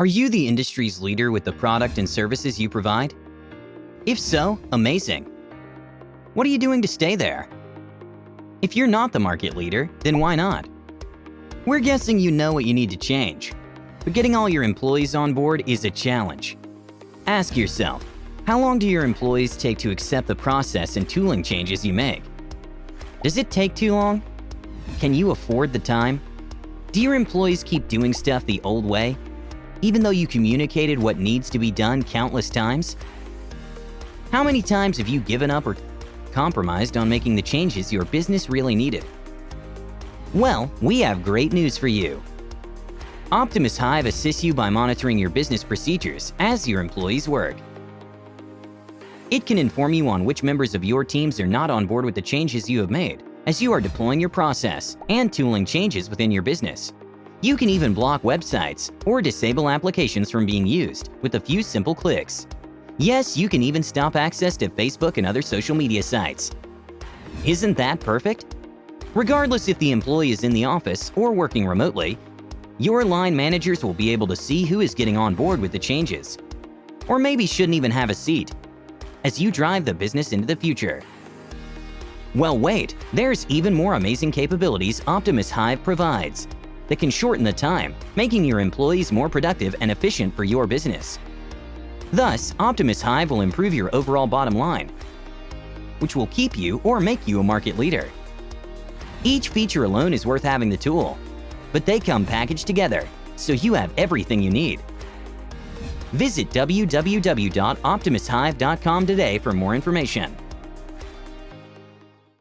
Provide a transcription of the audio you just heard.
Are you the industry's leader with the product and services you provide? If so, amazing. What are you doing to stay there? If you're not the market leader, then why not? We're guessing you know what you need to change, but getting all your employees on board is a challenge. Ask yourself, how long do your employees take to accept the process and tooling changes you make? Does it take too long? Can you afford the time? Do your employees keep doing stuff the old way, even though you communicated what needs to be done countless times? How many times have you given up or compromised on making the changes your business really needed? Well, we have great news for you. Optimus Hive assists you by monitoring your business procedures as your employees work. It can inform you on which members of your teams are not on board with the changes you have made as you are deploying your process and tooling changes within your business. You can even block websites or disable applications from being used with a few simple clicks. Yes, you can even stop access to Facebook and other social media sites. Isn't that perfect? Regardless if the employee is in the office or working remotely, your line managers will be able to see who is getting on board with the changes, or maybe shouldn't even have a seat, as you drive the business into the future. Well, wait, there's even more amazing capabilities Optimus Hive provides that can shorten the time, making your employees more productive and efficient for your business. Thus, Optimus Hive will improve your overall bottom line, which will keep you or make you a market leader. Each feature alone is worth having the tool, but they come packaged together, so you have everything you need. Visit www.optimushive.com today for more information.